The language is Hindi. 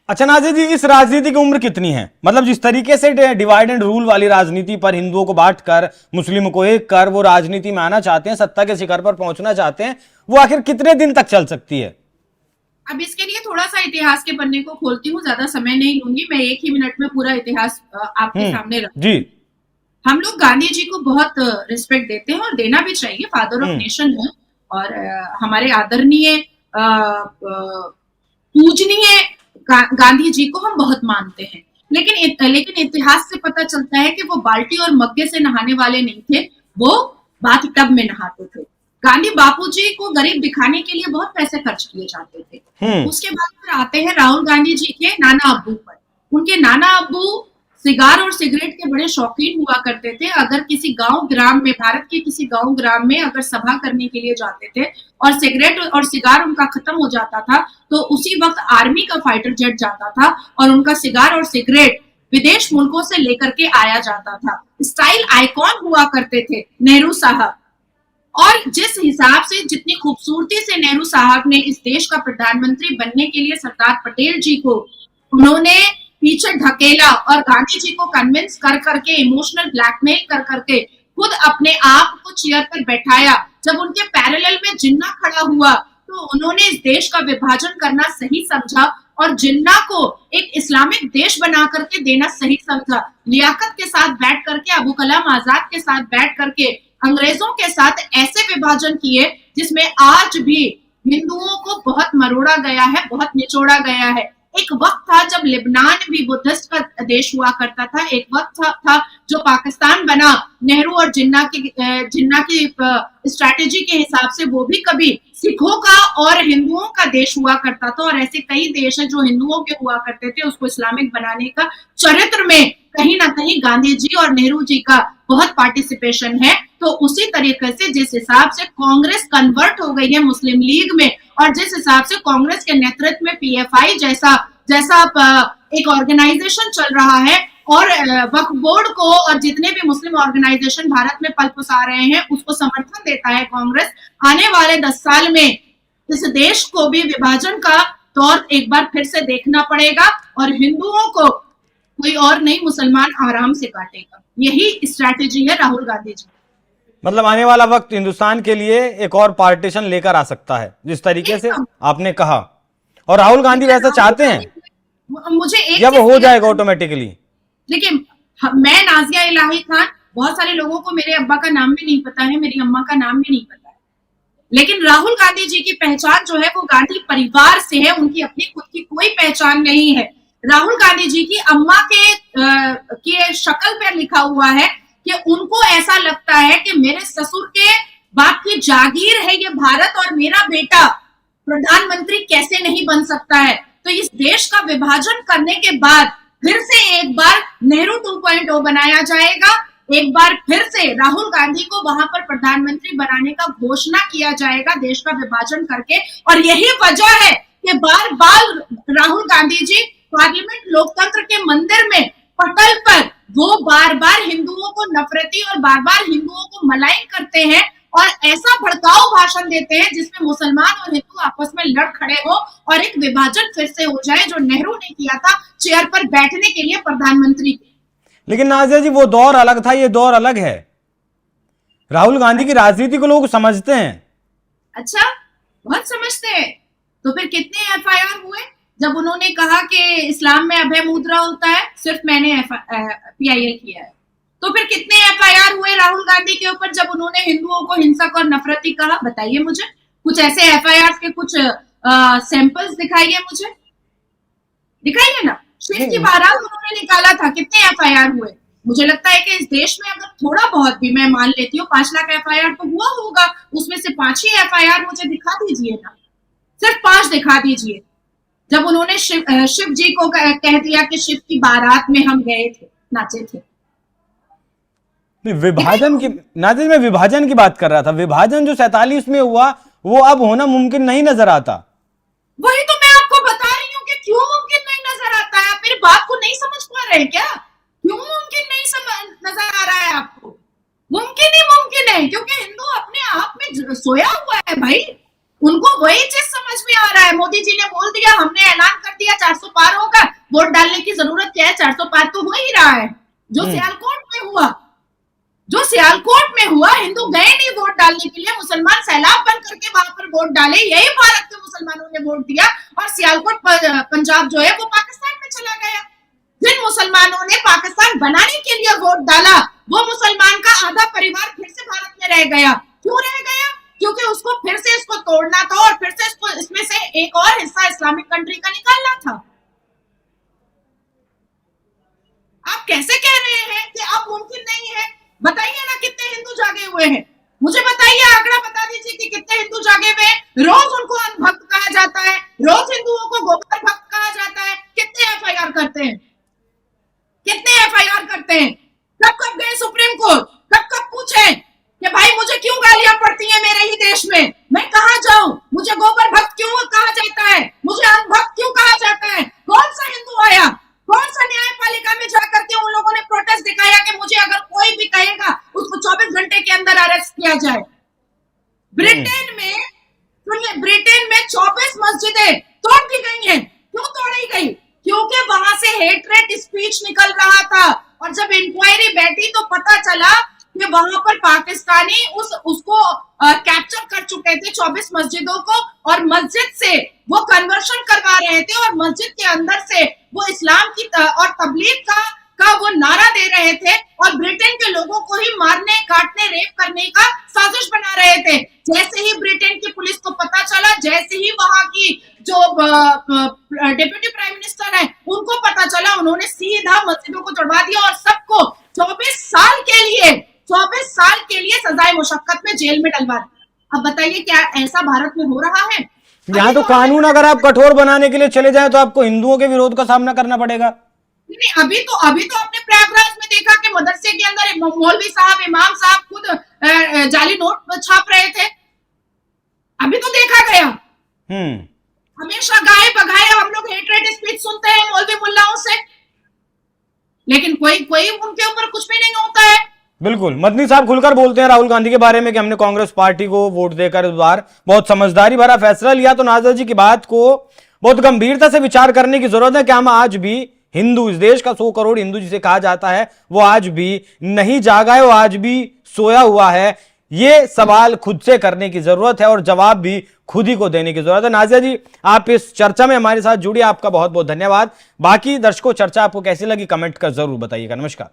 अच्छा नाज़िर जी, इस राजनीति की उम्र कितनी है? मतलब जिस तरीके से डिवाइड एंड रूल वाली राजनीति पर हिंदुओं को बांट कर, मुस्लिमों को एक कर वो राजनीति में आना चाहते हैं, सत्ता के शिखर पर पहुंचना चाहते हैं, वो आखिर कितने दिन तक चल सकती है? अब इसके लिए थोड़ा सा इतिहास के पन्ने को खोलती हूँ, ज्यादा समय नहीं लूंगी, मैं एक ही मिनट में पूरा इतिहास आपके सामने जी। रखती हूँ। हम लोग गांधी जी को बहुत रिस्पेक्ट देते हैं और देना भी चाहिए, फादर ऑफ नेशन है और हमारे आदरणीय पूजनीय गांधी जी को हम बहुत मानते हैं। लेकिन इतिहास से पता चलता है कि वो बाल्टी और मग्गे से नहाने वाले नहीं थे, वो बाथ टब में नहाते थे। गांधी बापूजी को गरीब दिखाने के लिए बहुत पैसे खर्च किए जाते थे। उसके बाद फिर आते हैं राहुल गांधी जी के नाना अब्बू पर। उनके नाना अब्बू सिगार और सिगरेट के बड़े शौकीन हुआ करते थे। अगर किसी गांव ग्राम में, भारत के किसी गांव ग्राम में अगर सभा करने के लिए जाते थे और सिगरेट और सिगार उनका खत्म हो जाता था, तो उसी वक्त आर्मी का फाइटर जेट जाता था और उनका सिगार और सिगरेट विदेश मुल्कों से लेकर के आया जाता था। स्टाइल आइकॉन हुआ करते थे नेहरू साहब। और जिस हिसाब से, जितनी खूबसूरती से नेहरू साहब ने इस देश का प्रधानमंत्री बनने के लिए सरदार पटेल जी को उन्होंने पीछे ढकेला और गांधी जी को कन्विंस कर करके, इमोशनल ब्लैकमेल कर करके खुद अपने आप को चेयर पर बैठाया। जब उनके पैरेलल में जिन्ना खड़ा हुआ तो उन्होंने इस देश का विभाजन करना सही समझा और जिन्ना को एक इस्लामिक देश बना करके देना सही समझा। लियाकत के साथ बैठ करके, अबू कलाम आजाद के साथ बैठ करके अंग्रेजों के साथ ऐसे विभाजन किए जिसमें आज भी हिंदुओं को बहुत मरोड़ा गया है, बहुत निचोड़ा गया है। एक वक्त था जब लेबनान भी बुद्धिस्ट का देश हुआ करता था। एक वक्त था जो पाकिस्तान बना नेहरू और जिन्ना की स्ट्रैटेजी के हिसाब से, वो भी कभी सिखों का और हिंदुओं का देश हुआ करता था। और ऐसे कई देश हैं जो हिंदुओं के हुआ करते थे, उसको इस्लामिक बनाने का चरित्र में कहीं ना कहीं गांधी जी और नेहरू जी का बहुत पार्टिसिपेशन है। तो उसी तरीके से जिस हिसाब से कांग्रेस कन्वर्ट हो गई है मुस्लिम लीग में और जिस हिसाब से कांग्रेस के नेतृत्व में पीएफआई जैसा एक ऑर्गेनाइजेशन चल रहा है और वक्फ बोर्ड को और जितने भी मुस्लिम ऑर्गेनाइजेशन भारत में पल पुसा रहे हैं उसको समर्थन देता है कांग्रेस, आने वाले 10 साल में इस देश को भी विभाजन का दौर एक बार फिर से देखना पड़ेगा और हिंदुओं को कोई और नहीं, मुसलमान आराम से काटेगा। यही स्ट्रैटेजी है राहुल गांधी जी। मतलब आने वाला वक्त हिंदुस्तान के लिए एक और पार्टीशन लेकर आ सकता है, जिस तरीके से आपने कहा। और राहुल गांधी वैसा चाहते हैं मुझे एक या वो हो जाएगा ऑटोमेटिकली? देखिए, मैं नाजिया इलाही खान, बहुत सारे लोगों को मेरे अब्बा का नाम भी नहीं पता है, मेरी अम्मा का नाम भी नहीं पता है, लेकिन राहुल गांधी जी की पहचान जो है वो गांधी परिवार से है। उनकी अपनी खुद की कोई पहचान नहीं है। राहुल गांधी जी की अम्मा के शक्ल पे लिखा हुआ है कि उनको ऐसा लगता है कि मेरे ससुर के बाप की जागीर है ये भारत और मेरा बेटा प्रधानमंत्री कैसे नहीं बन सकता है। तो इस देश का विभाजन करने के बाद फिर से एक बार नेहरू 2.0 बनाया जाएगा, एक बार फिर से राहुल गांधी को वहां पर प्रधानमंत्री बनाने का घोषणा किया जाएगा देश का विभाजन करके। और यही वजह है कि बार बार राहुल गांधी जी पार्लियामेंट लोकतंत्र के मंदिर में पटल पर वो बार बार हिंदुओं को नफरती और बार बार हिंदुओं को मलाइन करते हैं और ऐसा भड़काऊ भाषण देते हैं जिसमें मुसलमान और हिंदू आपस में लड़ खड़े हो और एक विभाजन फिर से हो जाए जो नेहरू ने किया था चेयर पर बैठने के लिए प्रधानमंत्री। लेकिन नाज़िया जी, वो दौर अलग था, ये दौर अलग है। राहुल गांधी की राजनीति को लोग समझते हैं। अच्छा, बहुत समझते हैं। तो फिर कितने एफआईआर हुए जब उन्होंने कहा कि इस्लाम में अभय मुद्रा होता है, सिर्फ मैंने पीआईएल किया है। तो फिर कितने एफआईआर हुए राहुल गांधी के ऊपर जब उन्होंने हिंदुओं को हिंसक और नफरती कहा? बताइए मुझे कुछ ऐसे एफआईआर के कुछ सैंपल्स दिखाइए, मुझे दिखाइए ना। शिव की बारात उन्होंने निकाला था, कितने एफआईआर हुए? मुझे लगता है कि इस देश में अगर थोड़ा बहुत भी, मैं मान लेती हूँ 5 लाख एफआईआर तो हुआ होगा, उसमें से 5 ही एफआईआर मुझे दिखा दीजिए ना, सिर्फ 5 दिखा दीजिए। जब उन्होंने शिव जी को कह दिया कि शिव की बारात में हम गए थे, नाचे थे। विभाजन की, नाज़िर मैं विभाजन की बात कर रहा था। विभाजन जो 47 में हुआ वो अब होना मुमकिन नहीं नजर आता। वही तो मैं आपको बता रही हूँ कि क्यों मुमकिन नहीं नजर आता है। आप मेरी बात को नहीं समझ पा रहे हैं क्या? क्यों मुमकिन नहीं नजर आ रहा है आपको? मुमकिन ही मुमकिन है क्योंकि हिंदू अपने आप में सोया हुआ है भाई। उनको वही चीज समझ में आ रहा है। मोदी जी ने बोल दिया, हमने ऐलान कर दिया 400 पार होगा, वोट डालने की जरूरत क्या है, 400 पार तो हो ही रहा है। जो सियालकोट में हुआ, हिंदू गए नहीं वोट डालने के लिए, मुसलमान सैलाब बन करके वहां पर वोट डाले, यही भारत के मुसलमानों ने वोट दिया, और सियालकोट पंजाब जो है वो पाकिस्तान में चला गया। जिन मुसलमानों ने पाकिस्तान बनाने के लिए वोट डाला, वो मुसलमान का आधा परिवार फिर से भारत में रह गया। क्यों रह गया? क्योंकि उसको फिर से इसको तोड़ना था और फिर से इसको इसमें से एक और हिस्सा इस्लामिक कंट्री का निकालना था। आप कैसे कह रहे हैं कि अब मुमकिन नहीं है? बताइए ना कितने हिंदू जागे हुए हैं, मुझे बताइए, आंकड़ा बता दीजिए कि कितने हिंदू जागे हुए हैं। रोज उनको अंधभक्त कहा जाता है, रोज हिंदुओं को गोबर भक्त कहा जाता है। कितने एफआईआर करते हैं, कितने एफआईआर करते हैं? कब कब गए सुप्रीम कोर्ट, कब कब पूछे कि भाई मुझे क्यों गालियां पड़ती हैं मेरे ही देश में, मैं कहां जाऊं, मुझे गोबर भक्त क्यों कहा जाता है, मुझे अंधभक्त क्यों कहा जाता है? कौन सा हिंदू आया, कौन सा न्यायपालिका में जाकर के उन लोगों ने प्रोटेस्ट दिखाया कि मुझे अगर कोई भी कहेगा उसको 24 घंटे के अंदर अरेस्ट किया जाए? ब्रिटेन में सुनिए, ब्रिटेन में 24 मस्जिदें तोड़ दी गई हैं। क्यों तोड़ी गई? क्योंकि वहां से हेटरेट स्पीच निकल रहा था, और जब इंक्वायरी बैठी तो पता चला कि वहां पर पाकिस्तानी उसको कैप्चर कर चुके थे 24 मस्जिदों को, और मस्जिद से वो कन्वर्शन करवा रहे थे, और मस्जिद के अंदर से वो इस्लाम की और तबलीग का वो नारा दे रहे थे, और ब्रिटेन के लोगों को ही मारने, काटने, रेप करने का साजिश बना रहे थे। जैसे ही ब्रिटेन की पुलिस को पता चला, जैसे ही वहां की जो डिप्टी प्राइम मिनिस्टर है उनको पता चला, उन्होंने सीधा मस्जिदों को तोड़वा दिया और सबको 24 साल के लिए सजाए मुशक्कत में जेल में डलवा दिया। अब बताइए क्या ऐसा भारत में हो रहा है? यहाँ तो कानून अगर आप कठोर बनाने के लिए चले जाएं तो आपको हिंदुओं के विरोध का सामना करना पड़ेगा। नहीं, अभी तो आपने प्रयागराज में देखा कि मदरसे के अंदर मौलवी साहब, इमाम साहब खुद जाली नोट छाप रहे थे। अभी तो देखा गया। हमेशा गाए बगाए हम लोग हेटरेट स्पीच सुनते हैं मौलवी मुल्लाओं से, लेकिन कोई उनके ऊपर कुछ भी नहीं होता है। बिल्कुल, मदनी साहब खुलकर बोलते हैं राहुल गांधी के बारे में कि हमने कांग्रेस पार्टी को वोट देकर इस बार बहुत समझदारी भरा फैसला लिया। तो नाज़र जी की बात को बहुत गंभीरता से विचार करने की जरूरत है कि हम आज भी हिंदू, इस देश का 100 करोड़ हिंदू जिसे कहा जाता है, वो आज भी नहीं जागा है, वो आज भी सोया हुआ है। ये सवाल खुद से करने की जरूरत है और जवाब भी खुद ही को देने की जरूरत है। नाज़िया जी, आप इस चर्चा में हमारे साथ जुड़िए, आपका बहुत बहुत धन्यवाद। बाकी दर्शकों, चर्चा आपको कैसी लगी कमेंट कर जरूर बताइएगा। नमस्कार।